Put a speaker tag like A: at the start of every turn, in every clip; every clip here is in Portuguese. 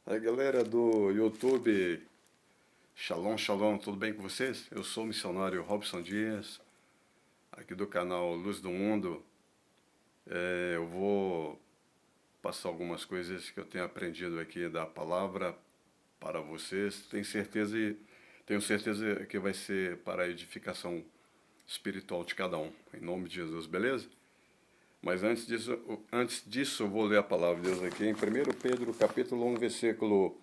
A: Aí galera do YouTube, Shalom, Shalom, tudo bem com vocês? Eu sou o missionário Robson Dias, aqui do canal Luz do Mundo. Eu vou passar algumas coisas que eu tenho aprendido aqui da palavra para vocês. Tenho certeza que vai ser para a edificação espiritual de cada um, em nome de Jesus, beleza? Mas antes disso, eu vou ler a palavra de Deus aqui em 1 Pedro capítulo 1, versículo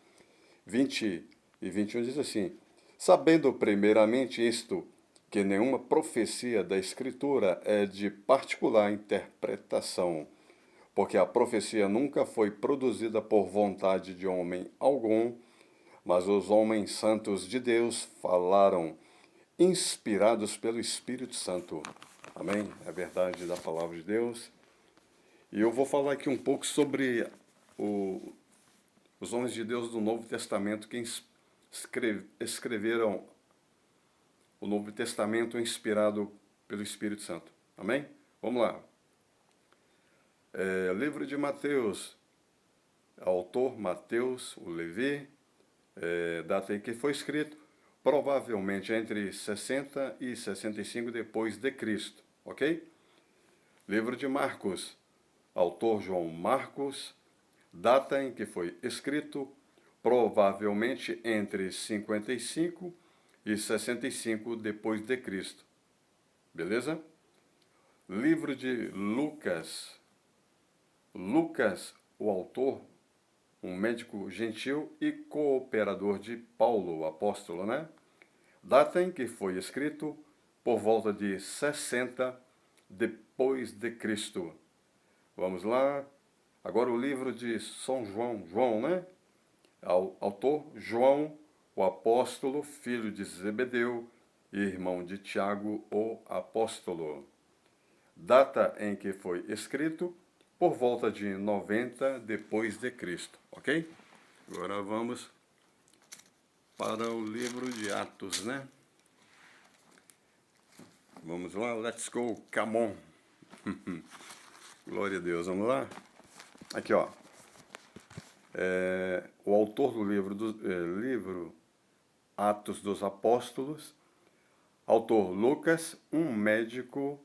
A: 20 e 21 diz assim: Sabendo primeiramente isto, que nenhuma profecia da Escritura é de particular interpretação, porque a profecia nunca foi produzida por vontade de homem algum, mas os homens santos de Deus falaram, inspirados pelo Espírito Santo. Amém? É a verdade da palavra de Deus. E eu vou falar aqui um pouco sobre o, os homens de Deus do Novo Testamento que escreveram o Novo Testamento inspirado pelo Espírito Santo. Amém? Vamos lá. Livro de Mateus, autor Mateus, o Levi, data em que foi escrito, provavelmente entre 60 e 65 depois de Cristo, ok? Livro de Marcos, autor João Marcos, data em que foi escrito, provavelmente entre 55 e 65 depois de Cristo. Beleza? Livro de Lucas. Lucas, o autor, um médico gentil e cooperador de Paulo, o apóstolo, né? Data em que foi escrito por volta de 60 depois de Cristo. Vamos lá. Agora o livro de São João, né? Autor João, o apóstolo, filho de Zebedeu e irmão de Tiago, o apóstolo. Data em que foi escrito por volta de 90 depois de Cristo, ok? Agora vamos para o livro de Atos, né? Vamos lá, let's go, come on. Glória a Deus, vamos lá? Aqui, ó. O autor do livro Atos dos Apóstolos, autor Lucas, um médico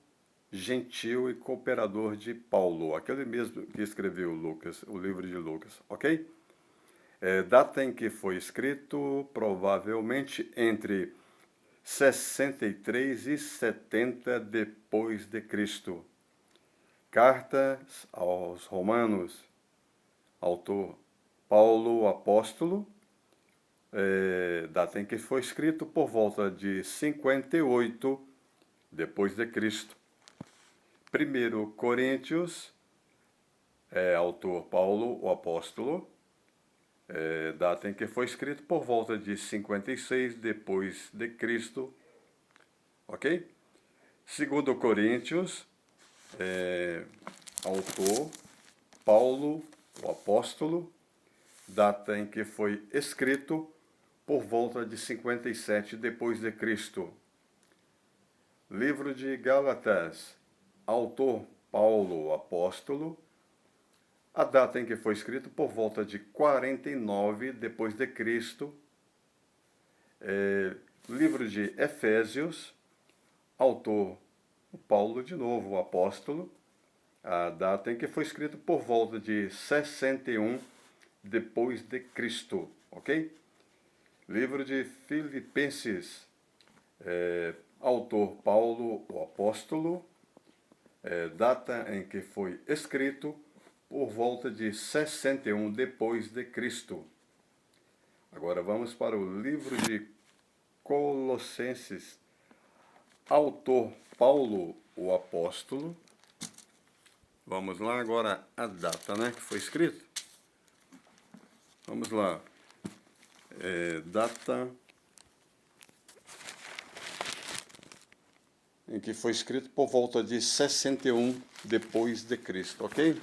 A: gentil e cooperador de Paulo, aquele mesmo que escreveu Lucas, o livro de Lucas, ok? Data em que foi escrito, provavelmente entre 63 e 70 depois de Cristo. Cartas aos Romanos, autor Paulo, o apóstolo, data em que foi escrito por volta de 58 depois de Cristo. 1 Coríntios, autor Paulo, o apóstolo, data em que foi escrito por volta de 56 depois de Cristo, ok? 2 Coríntios, autor Paulo, o apóstolo, data em que foi escrito por volta de 57 depois de Cristo. Livro de Gálatas, autor Paulo, apóstolo, a data em que foi escrito por volta de 49 depois de Cristo. Livro de Efésios, autor Paulo de novo, o apóstolo, a data em que foi escrito por volta de 61 depois de Cristo, ok? Livro de Filipenses, autor Paulo, o apóstolo, data em que foi escrito por volta de 61 depois de Cristo. Agora vamos para o livro de Colossenses, autor Paulo, o apóstolo. Vamos lá agora a data, né, que foi escrito. Vamos lá. Data em que foi escrito por volta de 61 depois de Cristo, ok?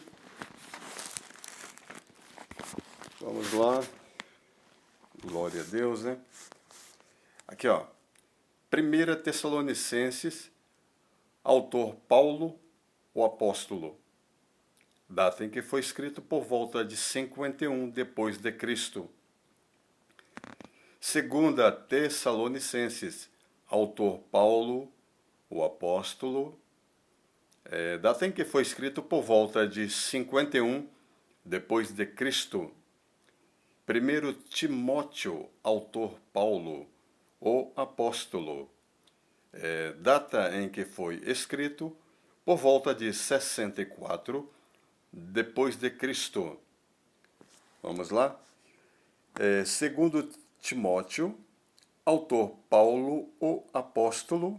A: Vamos lá. Glória a Deus, né? Aqui, ó. 1 Tessalonicenses, autor Paulo, o apóstolo. data em que foi escrito por volta de 51 depois de Cristo. Segunda Tessalonicenses, autor Paulo, o apóstolo, data em que foi escrito por volta de 51 depois de Cristo. Primeiro Timóteo, autor Paulo, o apóstolo, data em que foi escrito por volta de 64 depois de Cristo. Vamos lá? Segundo Timóteo, autor Paulo, o apóstolo,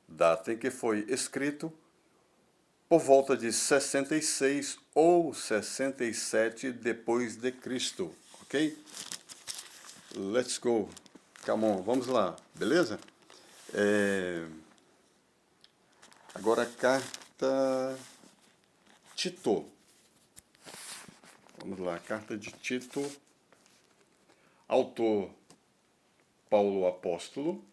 A: data em que foi escrito por volta de 66 ou 67 depois de Cristo, ok? Let's go. Come on, vamos lá, beleza? Agora a carta Tito. Vamos lá, carta de Tito, autor Paulo Apóstolo,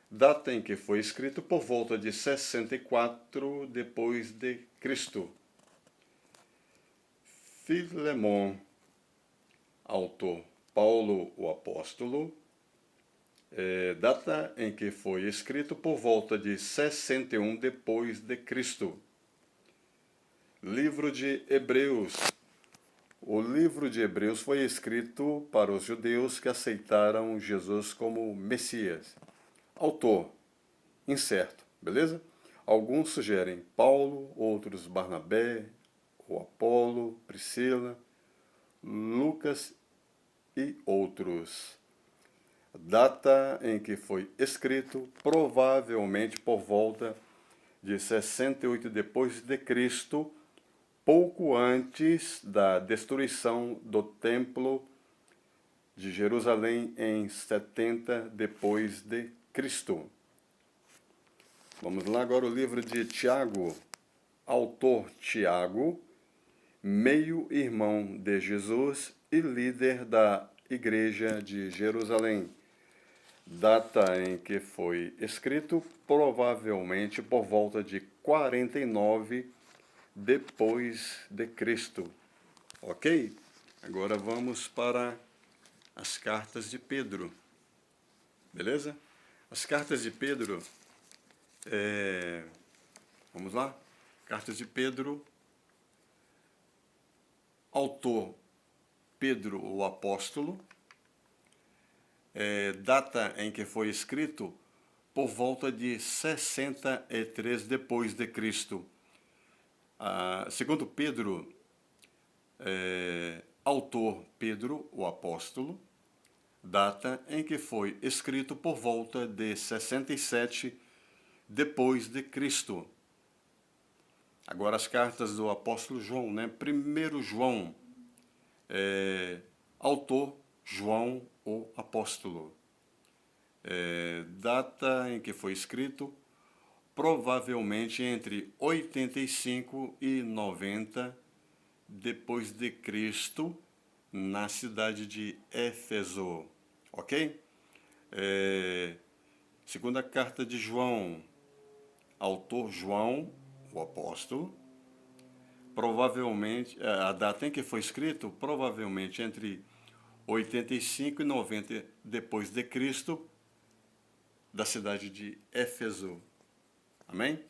A: data em que foi escrito por volta de 64 depois de Cristo. Filemon, autor Paulo o Apóstolo, data em que foi escrito por volta de 61 depois de Cristo. Livro de Hebreus. O livro de Hebreus foi escrito para os judeus que aceitaram Jesus como Messias. Autor, incerto, beleza? Alguns sugerem Paulo, outros Barnabé, ou Apolo, Priscila, Lucas e outros. Data em que foi escrito, provavelmente por volta de 68 depois de Cristo, pouco antes da destruição do Templo de Jerusalém em 70 depois de Cristo. Vamos lá agora o livro de Tiago, autor Tiago, meio-irmão de Jesus e líder da Igreja de Jerusalém. Data em que foi escrito, provavelmente por volta de 49 depois de Cristo. Ok? Agora vamos para as cartas de Pedro. Beleza? As cartas de Pedro, vamos lá? Cartas de Pedro, autor Pedro o Apóstolo, data em que foi escrito por volta de 63 depois de Cristo. Segundo Pedro, autor Pedro o Apóstolo, data em que foi escrito por volta de 67 depois de Cristo. Agora as cartas do apóstolo João, né? Primeiro João, autor João o apóstolo, data em que foi escrito, provavelmente entre 85 e 90 depois de Cristo, na cidade de Éfeso, ok? Segunda carta de João, autor João, o apóstolo, provavelmente, a data em que foi escrito, provavelmente entre 85 e 90 depois de Cristo, da cidade de Éfeso. Amém?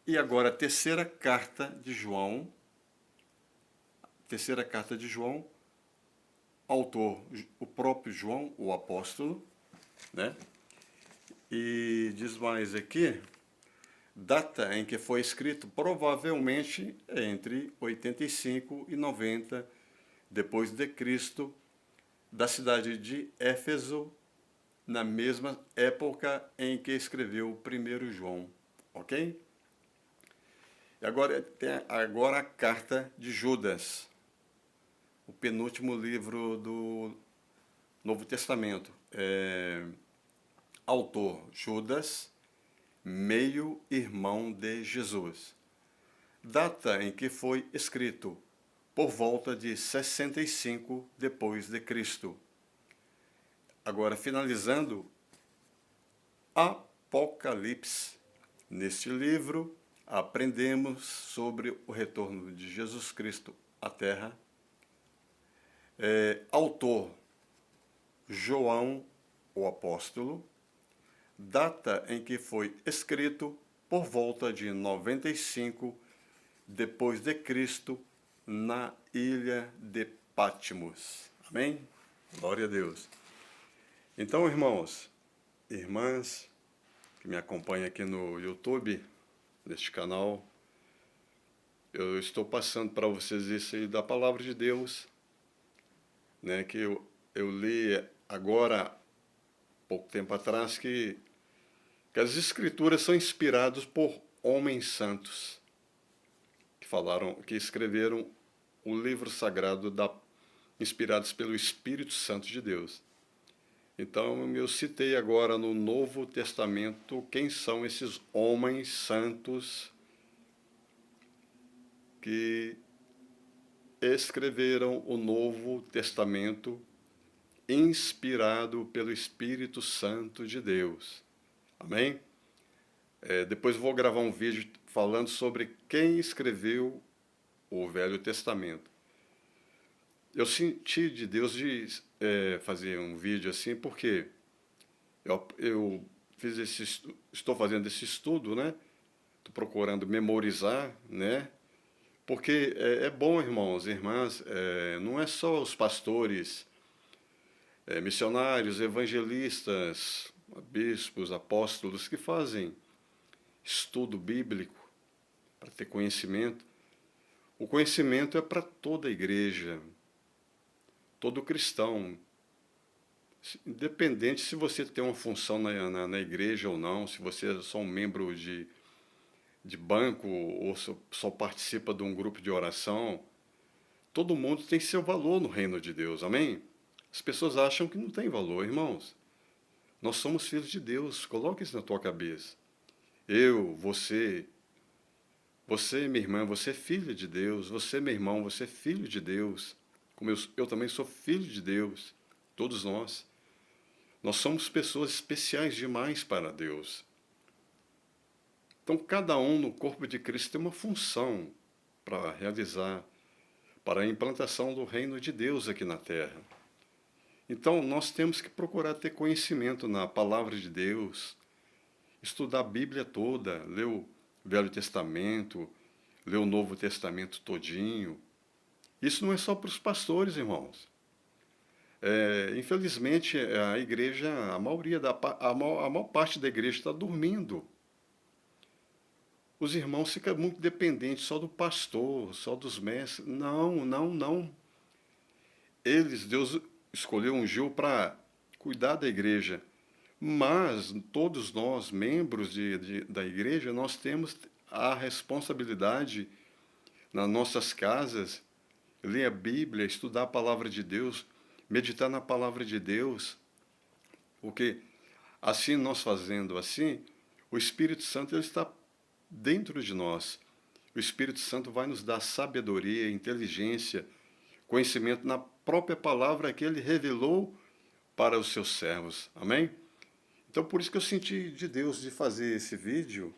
A: E agora a terceira carta de João, autor o próprio João, o apóstolo, né? E diz mais aqui, data em que foi escrito, provavelmente entre 85 e 90 depois de Cristo, da cidade de Éfeso, na mesma época em que escreveu o primeiro João, ok? E agora tem a carta de Judas, o penúltimo livro do Novo Testamento. Autor Judas, meio-irmão de Jesus. Data em que foi escrito, por volta de 65 depois de Cristo. Agora, finalizando, Apocalipse. Neste livro, aprendemos sobre o retorno de Jesus Cristo à Terra. Autor João, o apóstolo, data em que foi escrito por volta de 95 depois de Cristo na ilha de Patmos. Amém? Glória a Deus. Então, irmãos, irmãs que me acompanham aqui no YouTube, neste canal, eu estou passando para vocês isso aí da palavra de Deus, né, que eu li agora, pouco tempo atrás, que as escrituras são inspiradas por homens santos que escreveram o livro sagrado inspirados pelo Espírito Santo de Deus. Então eu citei agora no Novo Testamento quem são esses homens santos que escreveram o Novo Testamento inspirado pelo Espírito Santo de Deus. Amém? Depois vou gravar um vídeo falando sobre quem escreveu o Velho Testamento. Eu senti de Deus de fazer um vídeo assim, porque eu estou fazendo esse estudo, né? Estou procurando memorizar, né? Porque é bom, irmãos e irmãs, não é só os pastores, missionários, evangelistas, bispos, apóstolos que fazem estudo bíblico para ter conhecimento. O conhecimento é para toda a igreja, todo cristão, independente se você tem uma função na igreja ou não, se você é só um membro de banco ou só participa de um grupo de oração, todo mundo tem seu valor no reino de Deus, amém? As pessoas acham que não tem valor, irmãos. Nós somos filhos de Deus, coloque isso na tua cabeça. Você, minha irmã, você é filha de Deus, você, meu irmão, você é filho de Deus, como eu também sou filho de Deus, todos nós. Nós somos pessoas especiais demais para Deus. Então, cada um no corpo de Cristo tem uma função para realizar, para a implantação do reino de Deus aqui na terra. Então, nós temos que procurar ter conhecimento na palavra de Deus, estudar a Bíblia toda, ler o Velho Testamento, ler o Novo Testamento todinho. Isso não é só para os pastores, irmãos. Infelizmente, a igreja, a maior parte da igreja está dormindo. Os irmãos ficam muito dependentes só do pastor, só dos mestres. Não, não, não. Deus escolheu, ungiu para cuidar da igreja. Mas todos nós, membros da igreja, nós temos a responsabilidade nas nossas casas, ler a Bíblia, estudar a palavra de Deus, meditar na palavra de Deus, porque assim nós fazendo assim, o Espírito Santo ele está dentro de nós. O Espírito Santo vai nos dar sabedoria, inteligência, conhecimento na própria palavra que ele revelou para os seus servos. Amém? Então, por isso que eu senti de Deus de fazer esse vídeo,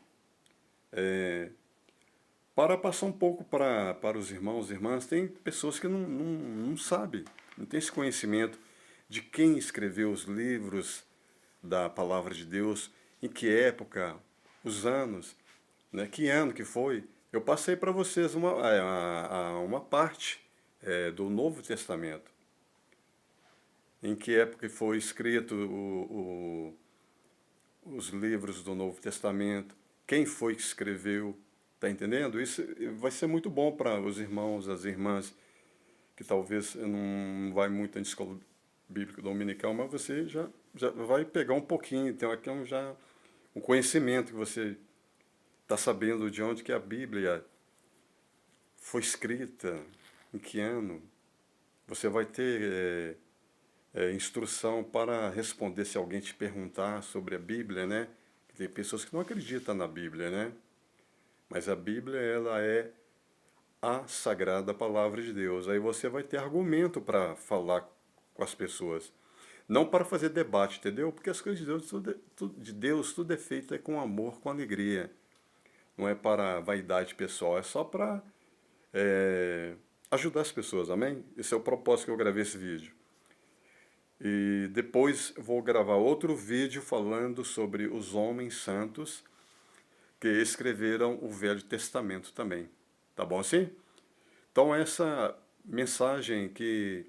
A: para passar um pouco para os irmãos e irmãs. Tem pessoas que não sabem, não tem esse conhecimento de quem escreveu os livros da palavra de Deus, em que época, os anos, né, que ano que foi. Eu passei para vocês uma parte do Novo Testamento, em que época foi escrito os livros do Novo Testamento, quem foi que escreveu, tá entendendo? Isso vai ser muito bom para os irmãos, as irmãs, que talvez não vai muito na escola bíblica dominical, mas você já vai pegar um pouquinho, então aqui já um conhecimento que você está sabendo de onde que a Bíblia foi escrita, em que ano. Você vai ter instrução para responder se alguém te perguntar sobre a Bíblia, né? Tem pessoas que não acreditam na Bíblia, né? Mas a Bíblia, ela é a sagrada palavra de Deus. Aí você vai ter argumento para falar com as pessoas. Não para fazer debate, entendeu? Porque as coisas de Deus, tudo é feito com amor, com alegria. não é para vaidade pessoal, é só para ajudar as pessoas, amém? Esse é o propósito que eu gravei esse vídeo. E depois vou gravar outro vídeo falando sobre os homens santos que escreveram o Velho Testamento também. Tá bom assim? Então essa mensagem que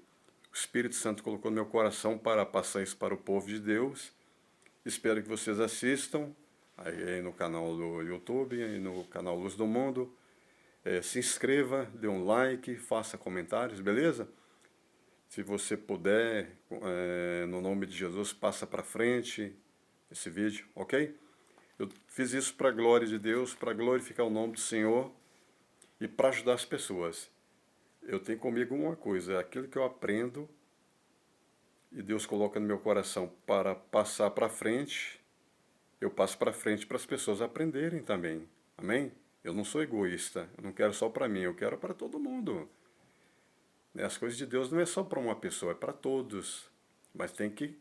A: o Espírito Santo colocou no meu coração para passar isso para o povo de Deus, espero que vocês assistam aí no canal do YouTube, aí no canal Luz do Mundo. Se inscreva, dê um like, faça comentários, beleza? Se você puder, no nome de Jesus, passa para frente esse vídeo, ok? Eu fiz isso para a glória de Deus, para glorificar o nome do Senhor e para ajudar as pessoas. Eu tenho comigo uma coisa, é aquilo que eu aprendo e Deus coloca no meu coração para passar para frente, eu passo para frente para as pessoas aprenderem também. Amém? Eu não sou egoísta, eu não quero só para mim, eu quero para todo mundo. As coisas de Deus não é só para uma pessoa, é para todos. Mas tem que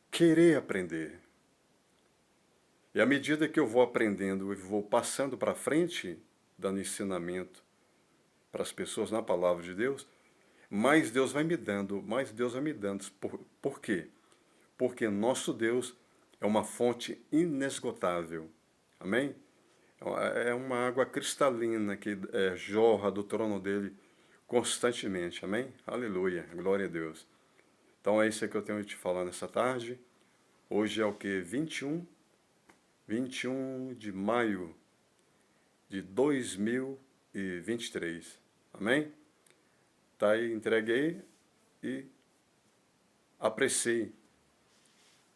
A: querer aprender. E à medida que eu vou aprendendo e vou passando para frente, dando ensinamento para as pessoas na palavra de Deus, mais Deus vai me dando, mais Deus vai me dando. Por quê? Porque nosso Deus é uma fonte inesgotável. Amém? É uma água cristalina que jorra do trono dele constantemente. Amém? Aleluia. Glória a Deus. Então é isso que eu tenho de te falar nessa tarde. Hoje é o que? 21 de maio de 2023. Amém? Tá aí, entreguei e apreciei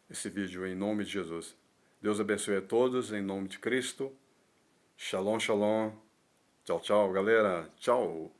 A: esse vídeo em nome de Jesus. Deus abençoe a todos em nome de Cristo. Shalom, shalom. Tchau, tchau, galera. Tchau.